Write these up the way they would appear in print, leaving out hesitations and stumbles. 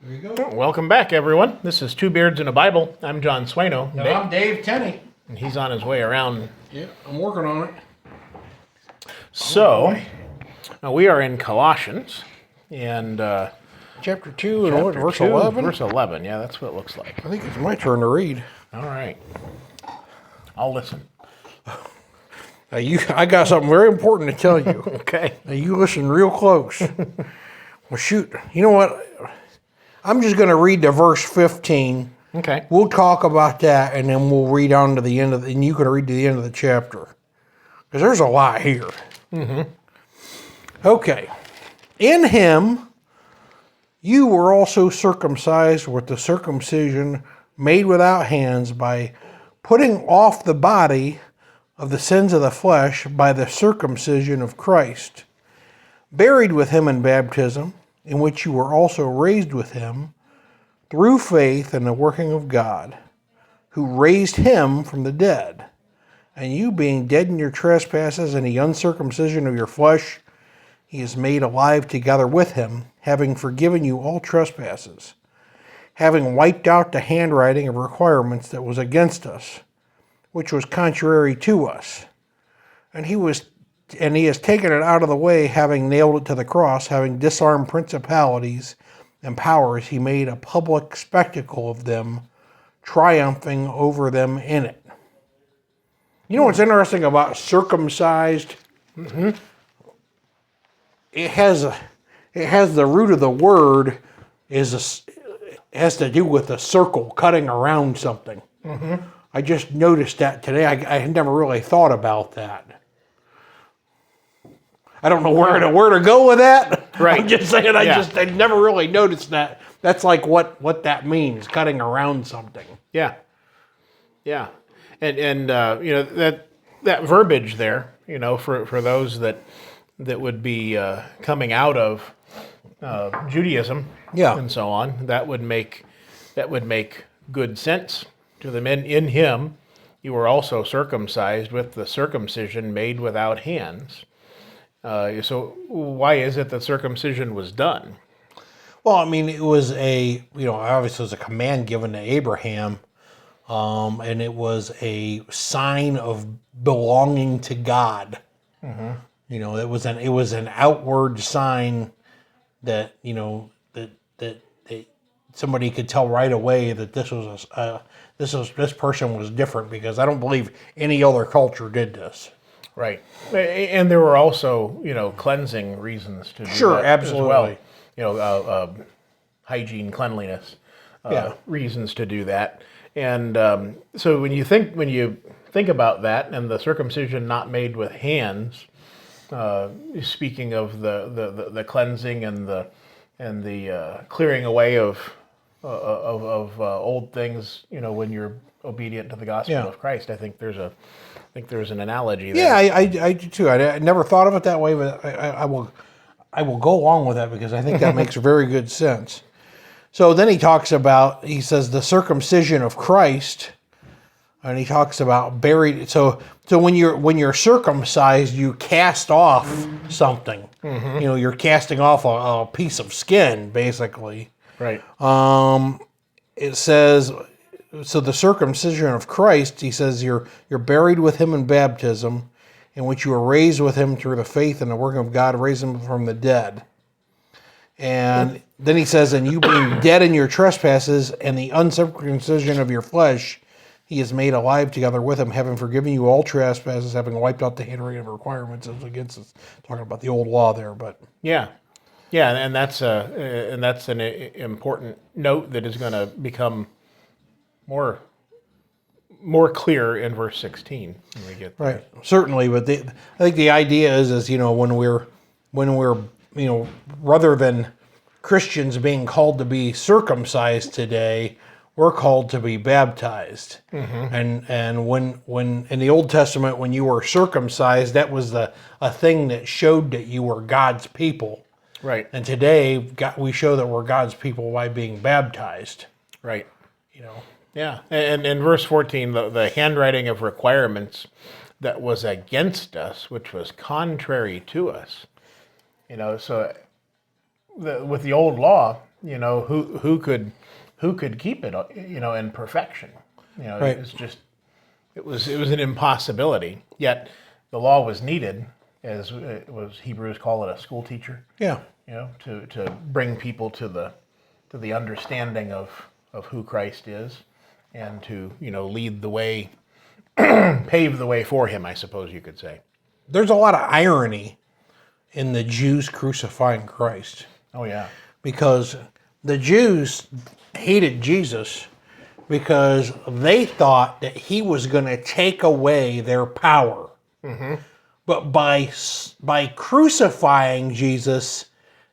There you go. Welcome back, everyone. This is Two Beards and a Bible. I'm John Swano. And I'm Dave Tenney. And he's on his way around. Yeah, I'm working on it. So, we are in Colossians, and Chapter 2 and verse 11? Verse 11, yeah, that's what it looks like. I think it's my turn to read. All right. I'll listen. Now I got something very important to tell you. Okay. Now you listen real close. Well, shoot. You know what? I'm just going to read to verse 15. Okay. We'll talk about that, and then we'll read on to the end of and you can read to the end of the chapter. Because there's a lot here. Mm-hmm. Okay. In him, you were also circumcised with the circumcision made without hands by putting off the body of the sins of the flesh by the circumcision of Christ, buried with him in baptism, in which you were also raised with him through faith in the working of God, who raised him from the dead. And you, being dead in your trespasses and the uncircumcision of your flesh, he is made alive together with him, having forgiven you all trespasses, having wiped out the handwriting of requirements that was against us, which was contrary to us. And he has taken it out of the way, having nailed it to the cross, having disarmed principalities and powers, he made a public spectacle of them, triumphing over them in it. You know what's interesting about circumcised? Mm-hmm. It has the root of the word has to do with a circle, cutting around something. Mm-hmm. I just noticed that today. I had never really thought about that. I don't know where to go with that. Right. I'm just saying. I never really noticed that. That's like what that means, cutting around something. Yeah. Yeah. And you know, that verbiage there, you know, for those that would be coming out of Judaism, yeah, and so on, that would make good sense to them. In him, you were also circumcised with the circumcision made without hands. So why is it that circumcision was done? Well, I mean, it was obviously it was a command given to Abraham, and it was a sign of belonging to God. Mm-hmm. You know, it was an outward sign that that somebody could tell right away that this person was different, because I don't believe any other culture did this. Right, and there were also cleansing reasons to do that absolutely. As well. Hygiene, cleanliness, reasons to do that. And so when you think about that, and the circumcision not made with hands, speaking of the cleansing and the clearing away of old things, when you're obedient to the gospel of Christ, I think there's an analogy there. Yeah, I do too. I never thought of it that way, but I will go along with that, because I think that makes very good sense. So then he says the circumcision of Christ, and he talks about buried. So when you're circumcised, you cast off something. Mm-hmm. You're casting off a piece of skin, basically. Right. It says, so the circumcision of Christ, he says, you're buried with him in baptism, in which you were raised with him through the faith and the working of God, raised him from the dead. And then he says, and you being dead in your trespasses and the uncircumcision of your flesh, he is made alive together with him, having forgiven you all trespasses, having wiped out the handwriting of requirements as against us. Talking about the old law there, but yeah, and that's an important note that is going to become more clear in verse 16 when we get there. Right, certainly. But I think the idea is when we're rather than Christians being called to be circumcised today, we're called to be baptized. Mm-hmm. And when in the Old Testament, when you were circumcised, that was a thing that showed that you were God's people. Right. And today we show that we're God's people by being baptized. Right. Yeah. And in verse 14, the handwriting of requirements that was against us, which was contrary to us. So with the old law, You know, who could keep it, you know, in perfection? You know, Right. it was an impossibility. Yet the law was needed, as it was Hebrews call it, a school teacher. Yeah. You know, to bring people to the understanding of who Christ is, and to, you know, lead the way, pave the way for him, I suppose you could say. There's a lot of irony in the Jews crucifying Christ, Oh yeah. because the Jews hated Jesus because they thought that he was going to take away their power. But by crucifying Jesus,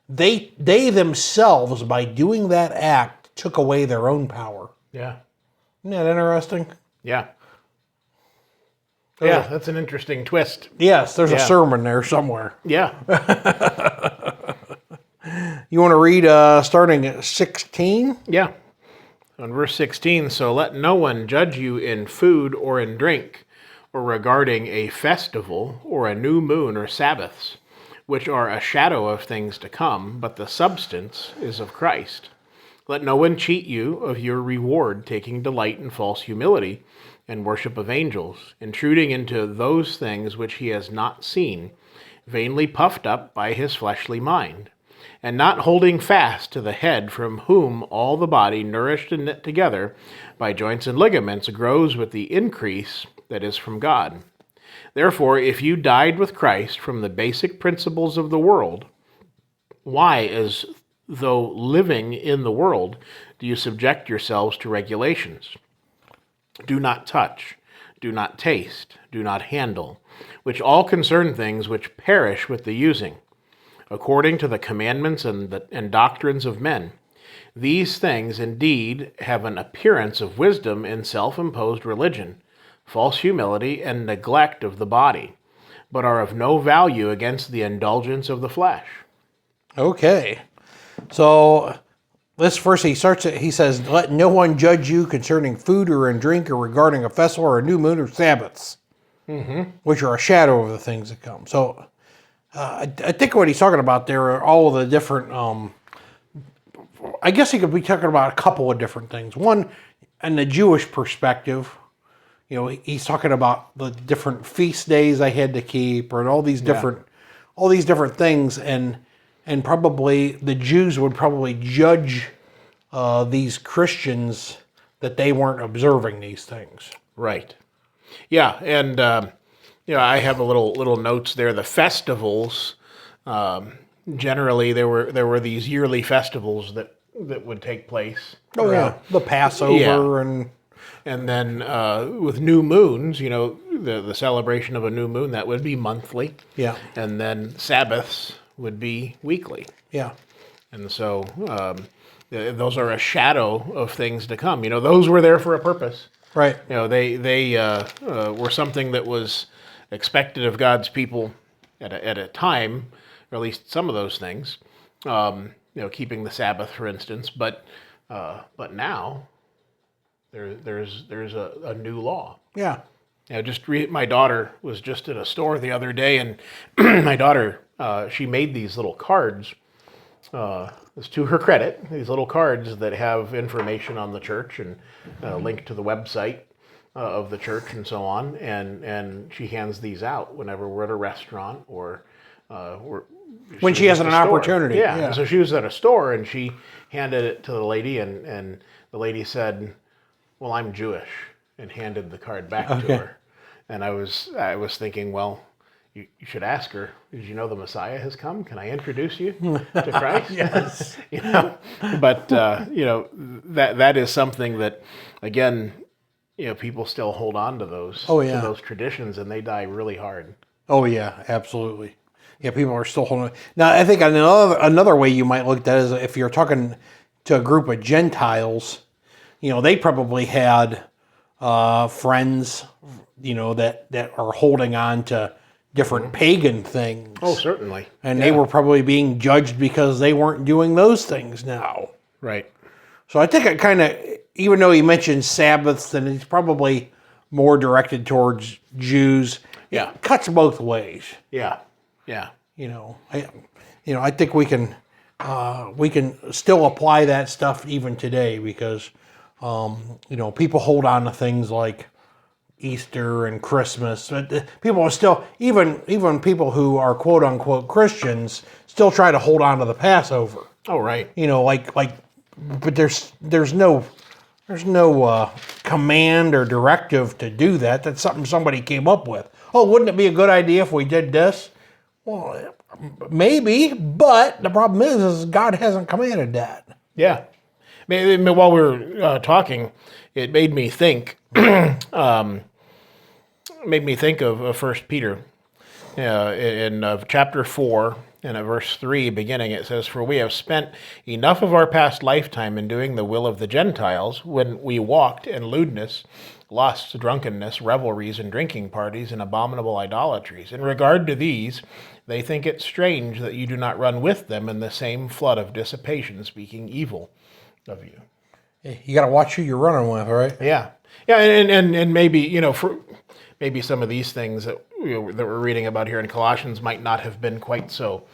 they themselves, by doing that act, took away their own power. Yeah. Isn't that interesting? Yeah. Yeah, that's an interesting twist. Yes, there's a sermon there somewhere. Yeah. You want to read starting at 16? Yeah. On verse 16, so let no one judge you in food or in drink, or regarding a festival, or a new moon, or Sabbaths, which are a shadow of things to come, but the substance is of Christ. Let no one cheat you of your reward, taking delight in false humility and worship of angels, intruding into those things which he has not seen, vainly puffed up by his fleshly mind, and not holding fast to the head, from whom all the body, nourished and knit together by joints and ligaments, grows with the increase that is from God. Therefore, if you died with Christ from the basic principles of the world, why, as though living in the world, do you subject yourselves to regulations? Do not touch, do not taste, do not handle, which all concern things which perish with the using, according to the commandments and doctrines of men. These things indeed have an appearance of wisdom in self-imposed religion, false humility, and neglect of the body, but are of no value against the indulgence of the flesh. Okay. So this verse, he says, let no one judge you concerning food or in drink or regarding a festival or a new moon or Sabbaths, which are a shadow of the things that come. So I think what he's talking about there are all of the different, I guess he could be talking about a couple of different things. One, in the Jewish perspective, you know, he's talking about the different feast days I had to keep, or all these different things, and probably the Jews would probably judge these Christians that they weren't observing these things. Right. Yeah, and you know, I have a little notes there. The festivals, generally, there were these yearly festivals that would take place. Oh yeah, the Passover and then with new moons, you know, the celebration of a new moon, that would be monthly. Yeah. And then Sabbaths would be weekly. Yeah. And so those are a shadow of things to come. You know, those were there for a purpose. Right. You know, they were something that was expected of God's people at a time, or at least some of those things. You know, keeping the Sabbath, for instance. But now there's a new law. Yeah. You know, my daughter was just at a store the other day, and my daughter, she made these little cards. It's to her credit, these little cards that have information on the church and a link to the website of the church and so on. And she hands these out whenever we're at a restaurant or when she has an opportunity. Yeah. Yeah. So she was at a store and she handed it to the lady, and the lady said, "Well, I'm Jewish," and handed the card back to her. And I was thinking, well, you should ask her, did you know the Messiah has come? Can I introduce you to Christ? Yes. You know, but you know, that is something that, again, you know, people still hold on to those to those traditions, and they die really hard. Oh yeah, absolutely. Yeah, people are still holding. Now, I think another way you might look at that is if you're talking to a group of Gentiles, you know, they probably had friends, you know, that are holding on to different pagan things. Oh, certainly. And they were probably being judged because they weren't doing those things now. Right. So I think it kind of, even though he mentioned Sabbaths, then it's probably more directed towards Jews. Yeah. It cuts both ways. Yeah. Yeah. You know, I think we can we can still apply that stuff even today because, people hold on to things like Easter and Christmas. But people are still, even people who are quote unquote Christians, still try to hold on to the Passover. Oh, right. But there's no command or directive to do that. That's something somebody came up with. Oh, wouldn't it be a good idea if we did this? Well, maybe, but the problem is God hasn't commanded that. Yeah. While we were talking, it made me think. Of 1 Peter, in chapter 4 and at verse 3 beginning. It says, "For we have spent enough of our past lifetime in doing the will of the Gentiles, when we walked in lewdness, lusts, drunkenness, revelries, and drinking parties, and abominable idolatries. In regard to these, they think it strange that you do not run with them in the same flood of dissipation, speaking evil of you." You got to watch who you're running with, right? Yeah, and maybe maybe some of these things that that we're reading about here in Colossians might not have been quite so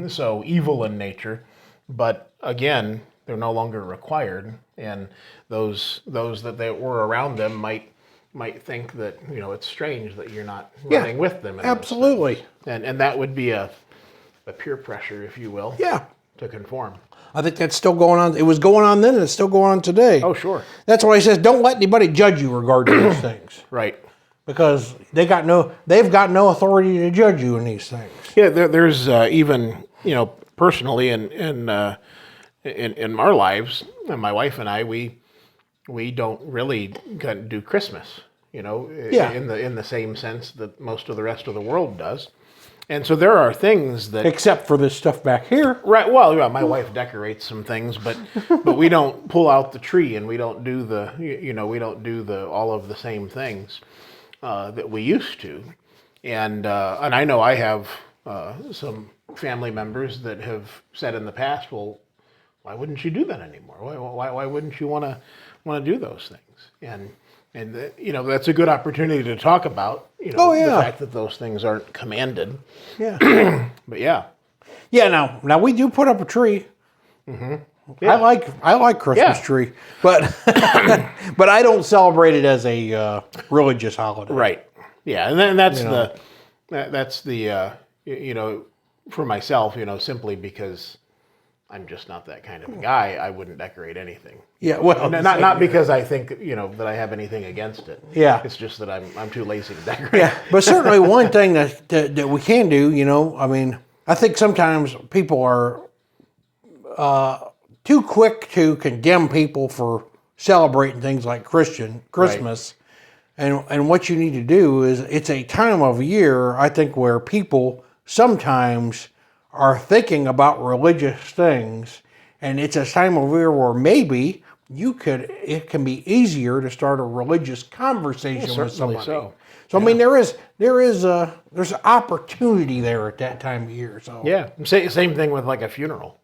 so evil in nature, but again, they're no longer required, and those that they were around them might think that it's strange that you're not running with them. Absolutely, and that would be a peer pressure, if you will. Yeah, to conform. I think that's still going on. It was going on then, and it's still going on today. Oh, sure. That's why he says, don't let anybody judge you regarding these things. Right. Because they've got no authority to judge you in these things. Yeah, there's even personally in our lives, and my wife and I, we don't really do Christmas, in the same sense that most of the rest of the world does. And so there are things that, except for this stuff back here, right? Well, yeah, my wife decorates some things, but we don't pull out the tree, and we don't do all of the same things that we used to. And I know I have some family members that have said in the past, well, why wouldn't you do that anymore? Why wouldn't you want to do those things? And that's a good opportunity to talk about, the fact that those things aren't commanded. Yeah. But yeah. Yeah, now we do put up a tree. Mm-hmm. Yeah. I like Christmas tree, but but I don't celebrate it as a religious holiday. Right. Yeah, and then that's the for myself, simply because I'm just not that kind of a guy. I wouldn't decorate anything. Yeah, well, not because I think that I have anything against it. Yeah, it's just that I'm too lazy to decorate. Yeah, but certainly one thing that we can do, I mean, I think sometimes people are too quick to condemn people for celebrating things like Christmas, right. And what you need to do is, it's a time of year, I think, where people sometimes are thinking about religious things, and it's a time of year where maybe it can be easier to start a religious conversation with somebody. So I mean, there's opportunity there at that time of year. So yeah, same thing with like a funeral.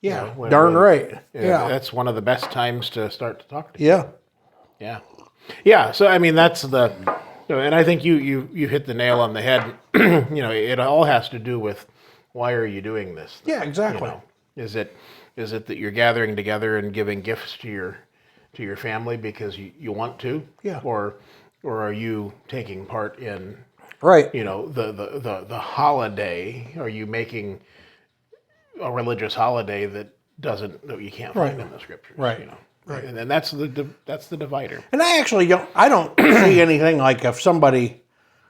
Yeah, darn right. Yeah, that's one of the best times to start to talk to people. Yeah. So I mean, that's and I think you hit the nail on the head. It all has to do with, why are you doing this? Yeah, exactly. Is it that you're gathering together and giving gifts to your family because you want to? Yeah. Or are you taking part in the holiday? Are you making a religious holiday that you can't find in the scriptures? Right. Right. And that's the divider. And I don't see anything like if somebody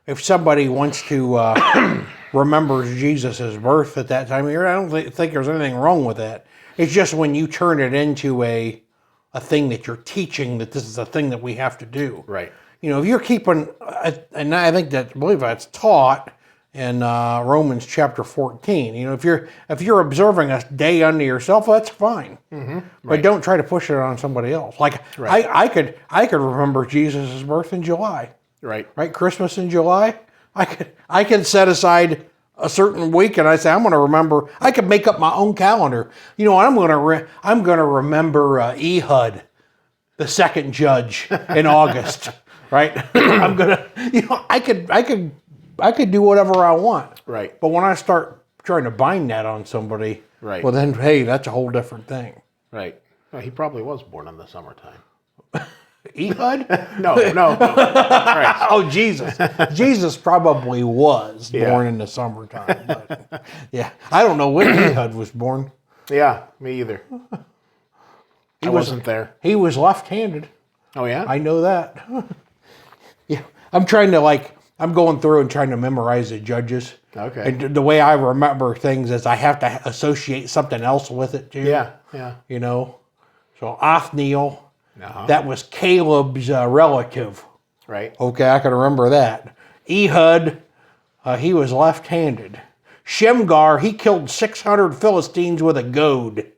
wants to remember Jesus' birth at that time of year, I don't think there's anything wrong with that. It's just when you turn it into a thing that you're teaching, that this is a thing that we have to do. Right. If you're keeping, and I believe that's taught in Romans chapter 14. If you're observing a day unto yourself, that's fine. Mm-hmm. But don't try to push it on somebody else. Like I could remember Jesus' birth in July. Right. Christmas in July. I could set aside a certain week, and I say I'm going to remember. I could make up my own calendar. I'm going to remember Ehud, the second judge, in August. Right. I'm gonna. I could do whatever I want. Right. But when I start trying to bind that on somebody, Right. well then, hey, that's a whole different thing. Right. Well, he probably was born in the summertime. Ehud? No. Right. Oh, Jesus. Jesus probably was Yeah. born in the summertime. But, yeah. I don't know when Ehud was born. Yeah, me either. I wasn't there. He was left-handed. Oh, yeah? I know that. Yeah. I'm trying to I'm going through and trying to memorize the judges. Okay. And the way I remember things is I have to associate something else with it too. Yeah. You know? So Othniel, Uh-huh. that was Caleb's relative. Right. Okay, I can remember that. Ehud, he was left-handed. Shemgar, he killed 600 Philistines with a goad.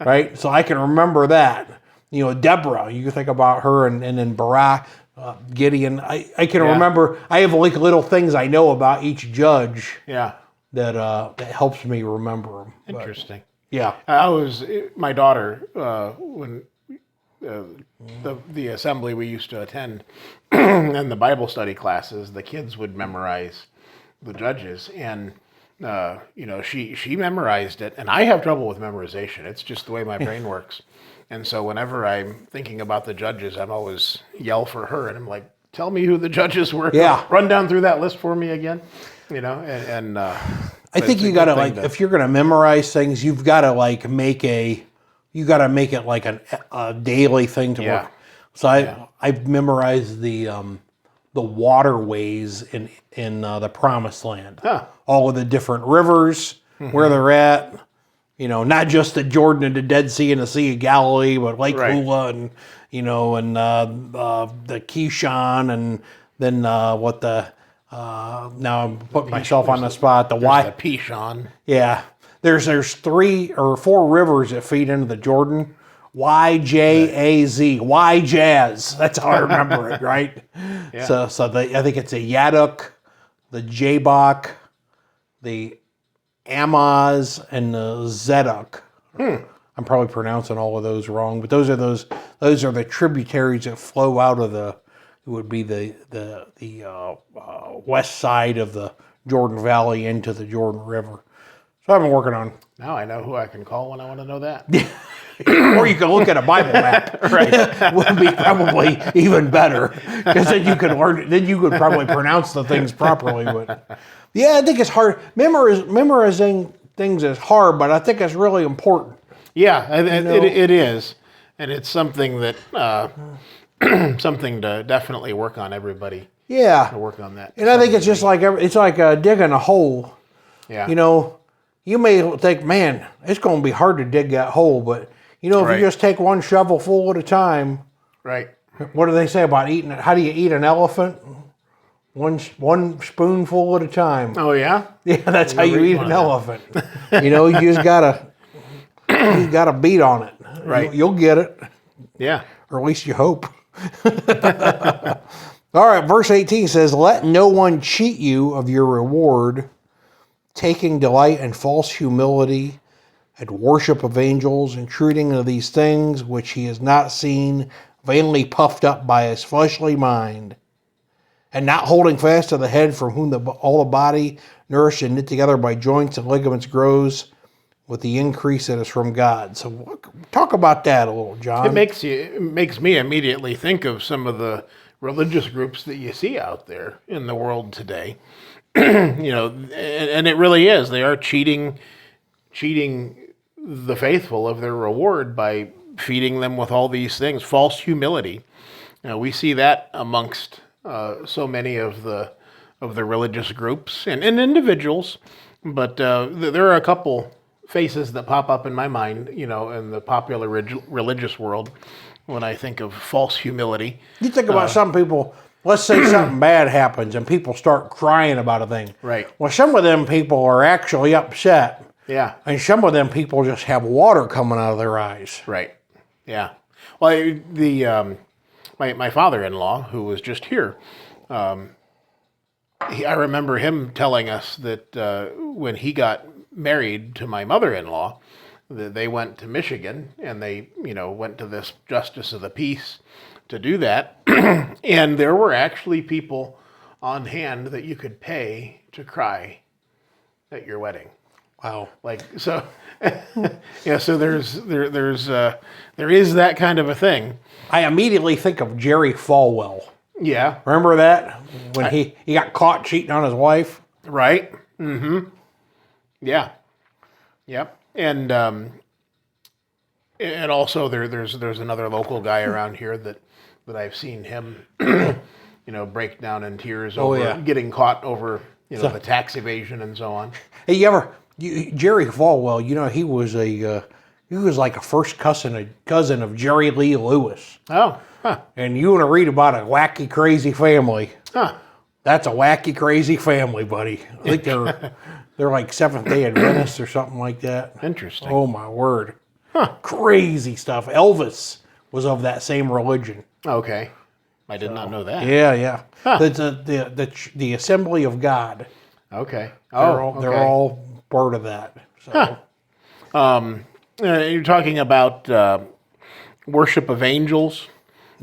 Right? So I can remember that. You know, Deborah, you think about her, and then Barak, Gideon. I can remember, I have little things I know about each judge Yeah. that helps me remember them. Interesting. Yeah. My daughter, when the assembly we used to attend and the Bible study classes, the kids would memorize the judges, and she memorized it, and I have trouble with memorization. It's just the way my brain works. And so whenever I'm thinking about the judges, I'm always yell for her, and I'm like, tell me who the judges were. Yeah. Run down through that list for me again. I think you gotta if you're gonna memorize things, you've gotta make it like a daily thing to work. So I've memorized the waterways in the Promised Land. Huh. All of the different rivers, where they're at. You know, not just the Jordan and the Dead Sea and the Sea of Galilee, but Lake Hula and the Kishon, and then now I'm putting myself on the spot. The Pishon. Yeah, there's 3 or 4 rivers that feed into the Jordan. YJAZ, Y-Jazz. That's how I remember it, right? Yeah. So I think it's a Yaduk, the Jabbok, the Amaz, and the Zedek. I'm probably pronouncing all of those wrong, but those are the tributaries that flow out of it would be the west side of the Jordan Valley into the Jordan River. So I've been working on. Now I know who I can call when I want to know that. Or you can look at a Bible map. Right, would be probably even better, because then you could learn. Then you could probably pronounce the things properly. But yeah, I think it's hard. Memorizing things is hard, but I think it's really important. Yeah, it is, and it's something that something to definitely work on. Everybody, to work on that. And I think it's just like digging a hole. Yeah, you know, you may think, man, it's going to be hard to dig that hole, but if you just take one shovel full at a time. Right. What do they say about eating it? How do you eat an elephant? One spoonful at a time. Oh yeah. Yeah, that's how you eat an elephant. You just gotta beat on it. Right. You'll get it. Yeah. Or at least you hope. All right, verse 18 says, "Let no one cheat you of your reward, taking delight in false humility and worship of angels, intruding into these things which he has not seen, vainly puffed up by his fleshly mind, and not holding fast to the head, from whom all the body, nourished and knit together by joints and ligaments, grows with the increase that is from God." So talk about that a little, John. It makes me immediately think of some of the religious groups that you see out there in the world today. And it really is. They are cheating the faithful of their reward by feeding them with all these things. False humility. We see that amongst so many of the religious groups and individuals, but there are a couple faces that pop up in my mind, in the popular religious world when I think of false humility. You think about some people, let's say something bad happens and people start crying about a thing. Right. Well, some of them people are actually upset. Yeah. And some of them people just have water coming out of their eyes. Right. Yeah. Well, my father-in-law, who was just here, I remember him telling us that when he got married to my mother-in-law, that they went to Michigan and they, went to this justice of the peace to do that. And there were actually people on hand that you could pay to cry at your wedding. Wow. Like so, yeah. So there is that kind of a thing. I immediately think of Jerry Falwell. Yeah. Remember that? When he got caught cheating on his wife? Right. Mm-hmm. Yeah. Yep. And also there's another local guy around here that I've seen him, break down in tears over getting caught over the tax evasion and so on. Hey, Jerry Falwell? He was like a first cousin of Jerry Lee Lewis. Oh. Huh. And you want to read about a wacky, crazy family? Huh. That's a wacky, crazy family, buddy. I think they're like Seventh-day Adventists or something like that. Interesting. Oh my word. Huh. Crazy stuff. Elvis was of that same religion. Okay. I did not know that. Yeah. Huh. The Assembly of God. Okay. They're all part of that. So. Huh. You're talking about worship of angels.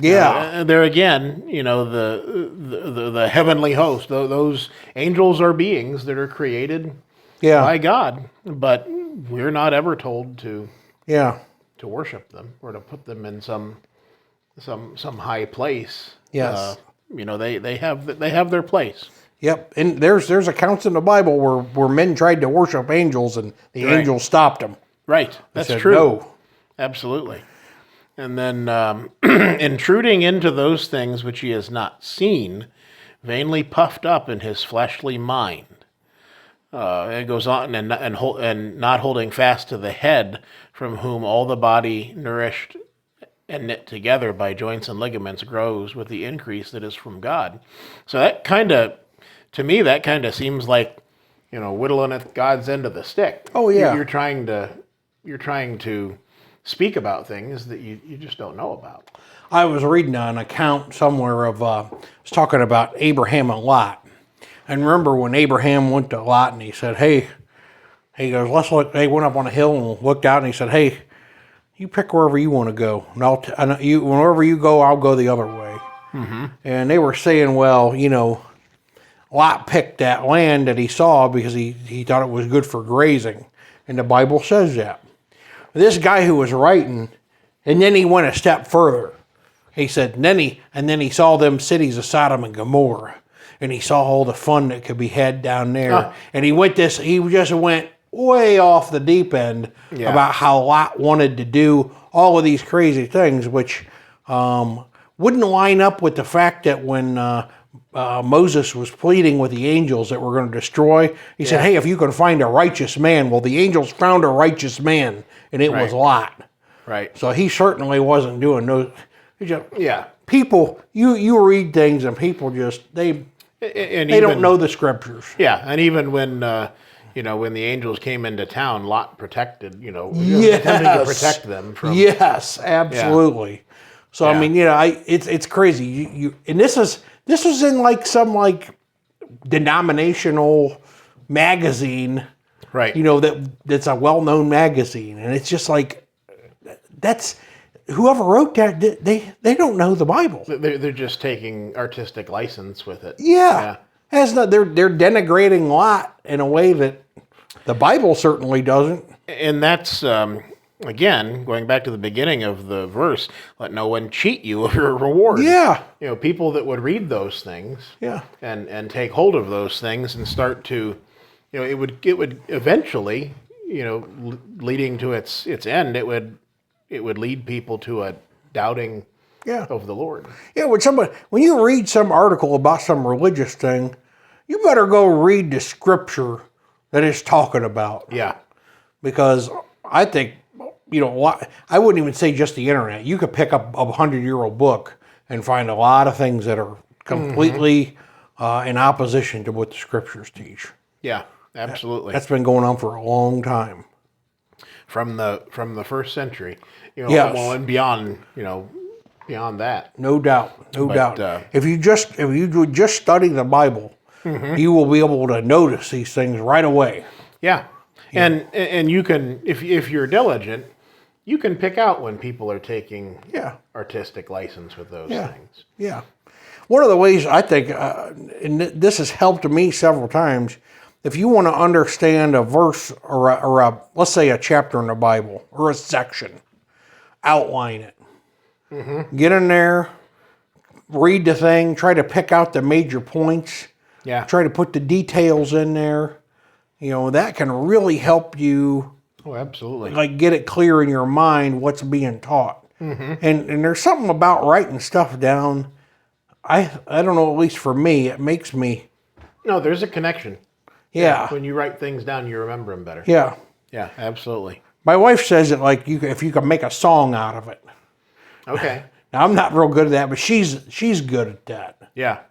Yeah. There again, the heavenly host. Those angels are beings that are created by God, but we're not ever told to worship them or to put them in some high place. Yes. They have their place. Yep. And there's accounts in the Bible where men tried to worship angels and the angels stopped them. Right. That's said, true. No. Absolutely. And then intruding into those things which he has not seen, vainly puffed up in his fleshly mind. It goes on, and not holding fast to the head, from whom all the body, nourished and knit together by joints and ligaments, grows with the increase that is from God. So to me, that kind of seems like, whittling at God's end of the stick. Oh yeah. You're trying to speak about things that you just don't know about. I was reading an account somewhere of, it's talking about Abraham and Lot. And remember when Abraham went to Lot and he said, hey, he goes, let's look. They went up on a hill and looked out and he said, hey, you pick wherever you want to go. And wherever you go, I'll go the other way. Mm-hmm. And they were saying, well, Lot picked that land that he saw because he thought it was good for grazing. And the Bible says that. This guy who was writing, and then he went a step further. He said, and then he saw them cities of Sodom and Gomorrah, and he saw all the fun that could be had down there. And he just went way off the deep end about how Lot wanted to do all of these crazy things, which wouldn't line up with the fact that when Moses was pleading with the angels that were going to destroy, he said, hey, if you can find a righteous man. Well, the angels found a righteous man, and it was Lot. Right. So he certainly wasn't doing those. People, you read things and people just, they don't know the scriptures. Yeah, and even when, when the angels came into town, Lot protected, attempting to protect them from. Yes, absolutely. Yeah. So, I mean, it's crazy. And this was in like some denominational magazine, right? That's a well-known magazine, and it's just like that's whoever wrote that. They don't know the Bible. They're just taking artistic license with it. Yeah. They're denigrating Lot in a way that the Bible certainly doesn't. And that's again, going back to the beginning of the verse, let no one cheat you of your reward. Yeah. People that would read those things and take hold of those things and start to, it would eventually, leading to its end, it would lead people to a doubting of the Lord. Yeah, when you read some article about some religious thing, you better go read the scripture that it's talking about. Yeah. Because I think, I wouldn't even say just the internet. You could pick up a 100-year-old book and find a lot of things that are completely in opposition to what the scriptures teach. Yeah, absolutely. That's been going on for a long time. From the first century, well, and beyond, beyond that. No doubt. If you would just study the Bible, you will be able to notice these things right away. Yeah. And you can, if you're diligent, you can pick out when people are taking artistic license with those things. Yeah. One of the ways I think, and this has helped me several times, if you want to understand a verse or a, let's say a chapter in the Bible or a section, outline it. Get in there, read the thing, try to pick out the major points. Yeah. Try to put the details in there. That can really help you. Oh, absolutely. Like get it clear in your mind what's being taught. And there's something about writing stuff down. I don't know, at least for me, it makes me. No, there's a connection. Yeah. When you write things down, you remember them better. Yeah. Yeah, absolutely. My wife says it like if you can make a song out of it. Okay. Now I'm not real good at that, but she's good at that. Yeah.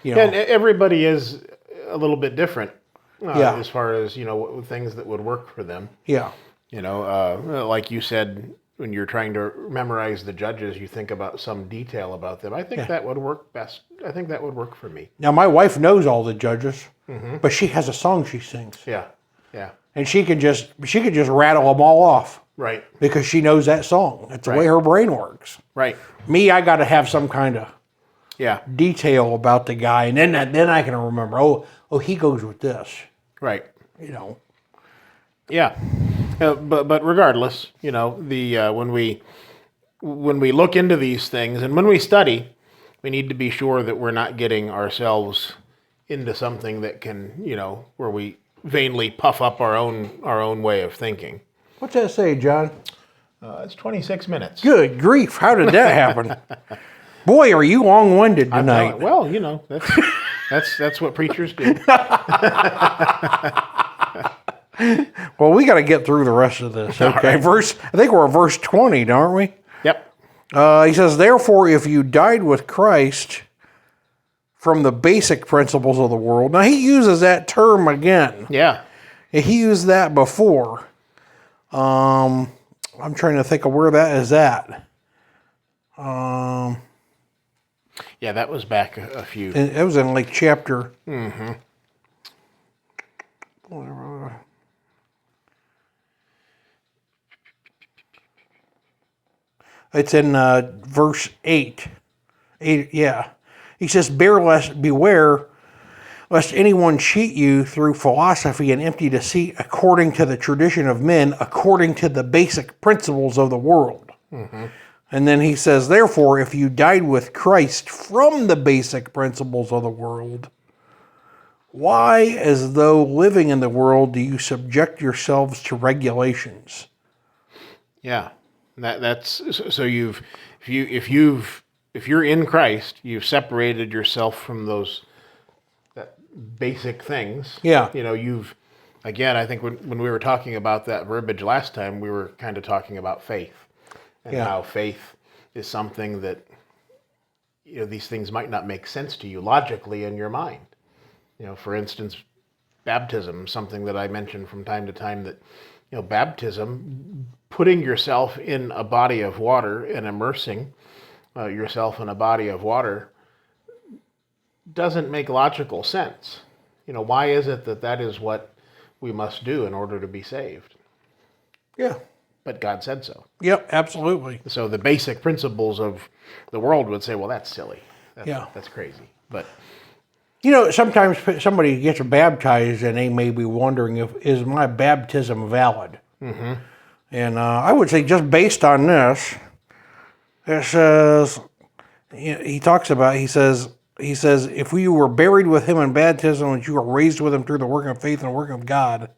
And everybody is a little bit different. As far as things that would work for them. Yeah. Like you said, when you're trying to memorize the judges, you think about some detail about them. I think that would work best. I think that would work for me. Now my wife knows all the judges, but she has a song she sings. Yeah. Yeah. And she could just rattle them all off. Right. Because she knows that song. That's the way her brain works. Right. Me, I got to have some kind of detail about the guy, and then I can remember. Oh, he goes with this. Right. Yeah. But regardless, when we look into these things and when we study, we need to be sure that we're not getting ourselves into something that can, where we vainly puff up our own way of thinking. What's that say, John? It's 26 minutes. Good grief! How did that happen? Boy, are you long-winded tonight? Well, that's what preachers do. Well, we got to get through the rest of this. Okay, right. I think we're at verse 20, aren't we? Yep. He says, "Therefore, if you died with Christ from the basic principles of the world." Now he uses that term again. Yeah. He used that before. I'm trying to think of where that is at. Yeah, that was back a few. It was in like chapter. It's in verse 8. Yeah. He says, beware lest anyone cheat you through philosophy and empty deceit according to the tradition of men, according to the basic principles of the world. And then he says, therefore, if you died with Christ from the basic principles of the world, why, as though living in the world, do you subject yourselves to regulations? Yeah. That's so if you're in Christ, you've separated yourself from those basic things. Yeah. Again, I think when we were talking about that verbiage last time, we were kind of talking about faith and how faith is something that these things might not make sense to you logically in your mind. For instance, baptism, something that I mention from time to time, that baptism, putting yourself in a body of water and immersing yourself in a body of water doesn't make logical sense. Why is it that is what we must do in order to be saved? Yeah. But God said so. Yep, absolutely. So the basic principles of the world would say, well, that's silly. That's crazy. But sometimes somebody gets baptized and they may be wondering is my baptism valid? And I would say just based on this, it says, he says, if we were buried with him in baptism and you were raised with him through the working of faith and the working of God,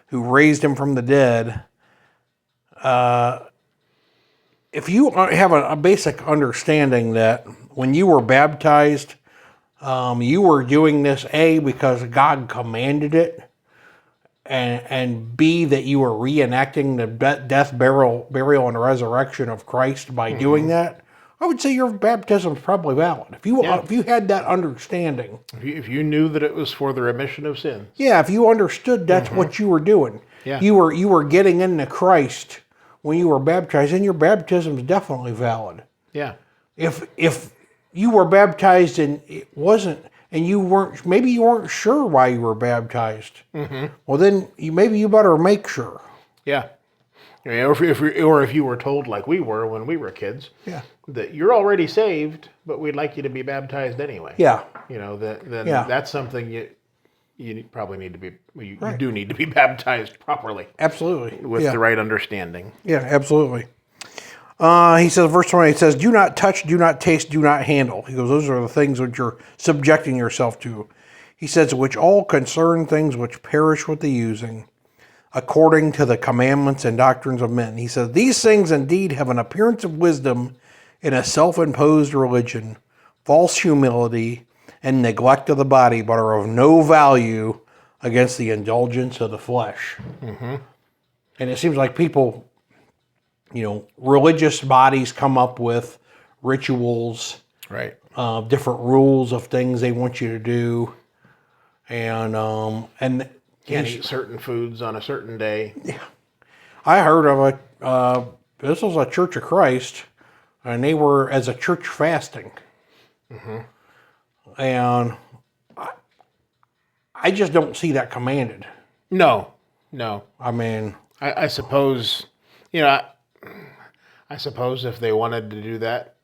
who raised him from the dead, if you have a basic understanding that when you were baptized, you were doing this, A, because God commanded it, and B, that you were reenacting the death, burial, and resurrection of Christ by doing that, I would say your baptism is probably valid. If you had that understanding. If you knew that it was for the remission of sins. Yeah, if you understood that's what you were doing. Yeah. You were getting into Christ when you were baptized, and your baptism is definitely valid. Yeah. If you were baptized and it wasn't, and maybe you weren't sure why you were baptized, well then maybe you better make sure. Yeah. Or if you were told, like we were when we were kids, that you're already saved, but we'd like you to be baptized anyway. Yeah. That's something you probably need to be, you Right. do need to be baptized properly Absolutely. with Yeah. the right understanding. Yeah, absolutely. He says, verse 20, it says, do not touch, do not taste, do not handle. He goes, those are the things which you're subjecting yourself to. He says, which all concern things which perish with the using, according to the commandments and doctrines of men. He says, these things indeed have an appearance of wisdom in a self-imposed religion, false humility, and neglect of the body, but are of no value against the indulgence of the flesh. Mm-hmm. And it seems like people, religious bodies come up with rituals, Right. different rules of things they want you to do, and Can't eat certain foods on a certain day. I heard of this was a Church of Christ, and they were as a church fasting, and I just don't see that commanded. No. I mean, I suppose, I suppose if they wanted to do that,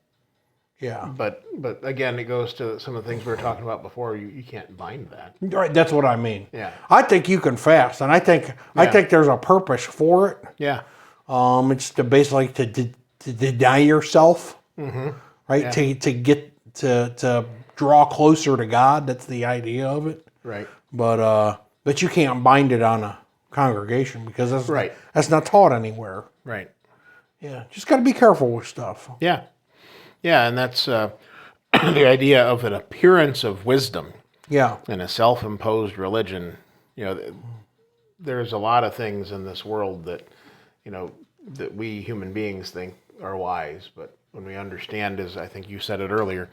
yeah, but again, it goes to some of the things we were talking about before. You can't bind that. right. That's what I mean. Yeah. I think you can fast, and I think there's a purpose for it. Yeah. It's to basically to deny yourself, right? Yeah. To get to draw closer to God. That's the idea of it. Right. But you can't bind it on a congregation because that's Right. That's not taught anywhere. Right. Yeah, just got to be careful with stuff. Yeah. Yeah, and that's the idea of an appearance of wisdom Yeah, in a self-imposed religion. There's a lot of things in this world that, that we human beings think are wise, but when we understand, as I think you said it earlier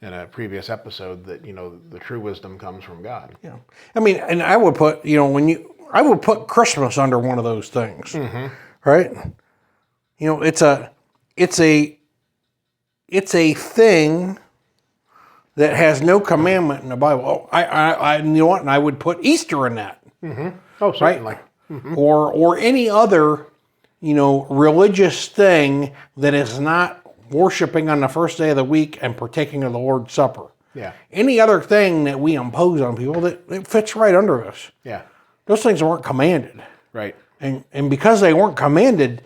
in a previous episode, that the true wisdom comes from God. yeah. I mean, and I would put I would put Christmas under one of those things, right? It's a thing that has no commandment in the Bible. Oh, I you know what? And I would put Easter in that. Oh, certainly. Or any other, religious thing that is not worshiping on the first day of the week and partaking of the Lord's Supper. Yeah. Any other thing that we impose on people that it fits right under this. Yeah. Those things weren't commanded. Right. And because they weren't commanded,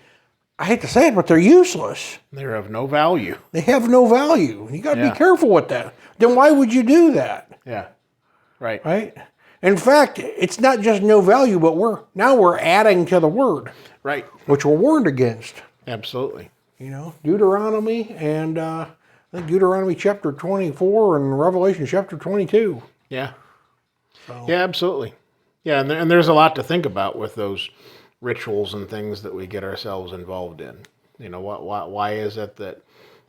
I hate to say it, but they're useless. They're of no value. They have no value. You got to Yeah. be careful with that. Then why would you do that? Yeah. Right. Right? In fact, it's not just no value, but we're adding to the word, Right. which we're warned against. Absolutely. Deuteronomy and I think Deuteronomy chapter 24 and Revelation chapter 22. Yeah. Yeah, absolutely. Yeah, and there's a lot to think about with those rituals and things that we get ourselves involved in. Why is it that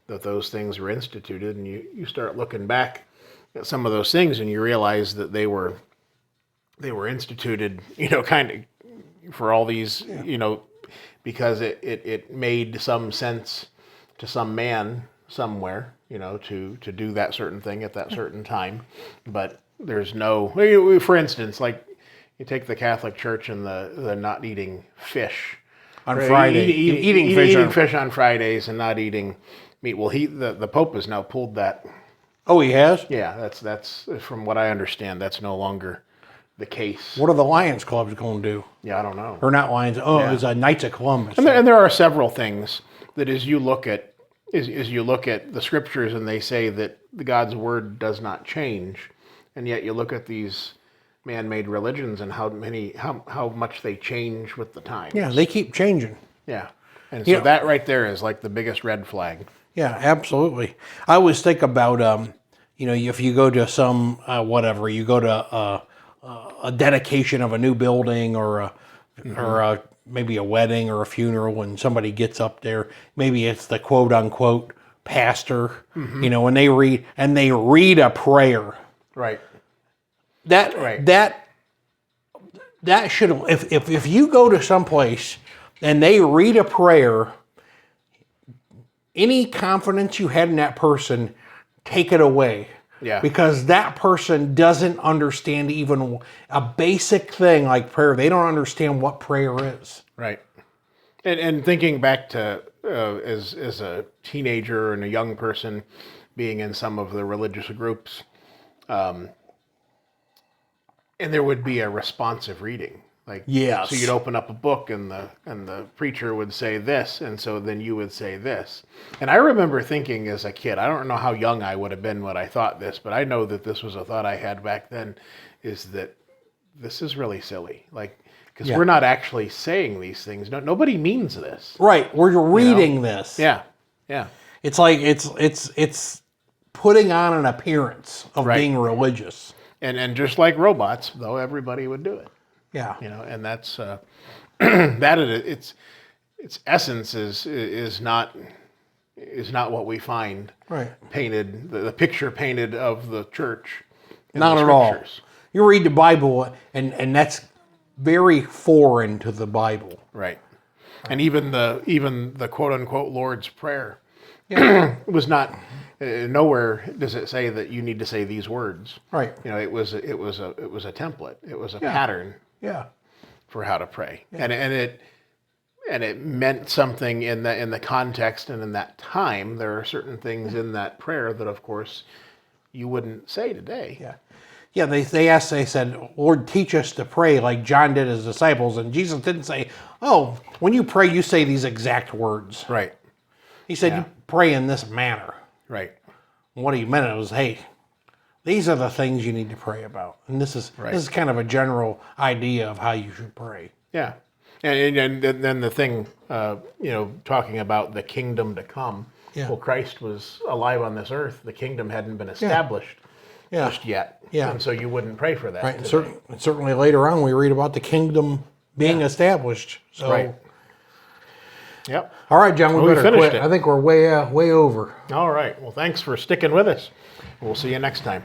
those things were instituted? And you start looking back at some of those things and you realize that they were instituted, kind of for all these, because it made some sense to some man somewhere, to do that certain thing at that certain time. But there's no, for instance, like you take the Catholic Church and the not eating fish On Friday. eating fish on Fridays and not eating meat. Well, the Pope has now pulled that. Oh, he has? Yeah, that's from what I understand, that's no longer the case. What are the Lions clubs going to do? Yeah, I don't know. Or not Lions. Oh, Yeah. It's Knights of Columbus. And there are several things that as you look at the scriptures and they say that God's word does not change, and yet you look at these man-made religions and how much they change with the times. Yeah, they keep changing. Yeah. And so that right there is like the biggest red flag. Yeah, absolutely. I always think about, if you go to some, you go to a dedication of a new building or maybe a wedding or a funeral, and somebody gets up there, maybe it's the quote unquote pastor, and they read a prayer. Right. That should, if you go to some place and they read a prayer, any confidence you had in that person, take it away. Yeah. Because that person doesn't understand even a basic thing like prayer. They don't understand what prayer is. Right. And thinking back to as a teenager and a young person being in some of the religious groups, And there would be a responsive reading. Like, Yes. so you'd open up a book and the preacher would say this, and so then you would say this. And I remember thinking as a kid, I don't know how young I would have been when I thought this, but I know that this was a thought I had back then, is that this is really silly. Like, because we're not actually saying these things. Nobody means this. Right. We're reading this. Yeah. Yeah. It's like it's putting on an appearance of being religious. And just like robots, though, everybody would do it. Yeah. And that's that its essence is not what we find painted, the picture painted of the church. Not at all. You read the Bible, and that's very foreign to the Bible. Right. And even the quote unquote Lord's Prayer was not. Nowhere does it say that you need to say these words. Right. It was a template. It was a pattern. Yeah. For how to pray, and it meant something in the context and in that time. There are certain things in that prayer that, of course, you wouldn't say today. Yeah. Yeah, they said, Lord, teach us to pray like John did his disciples. And Jesus didn't say, oh, when you pray, you say these exact words. Right. He said, you pray in this manner. Right. And what he meant was, hey, these are the things you need to pray about. And this is kind of a general idea of how you should pray. Yeah. And then the thing, talking about the kingdom to come. Yeah. Well, Christ was alive on this earth. The kingdom hadn't been established just yet. Yeah. And so you wouldn't pray for that. Right. And certainly later on we read about the kingdom being established. So. Right. Yep. All right, John, we better quit. I think we're way over. All right. Well, thanks for sticking with us. We'll see you next time.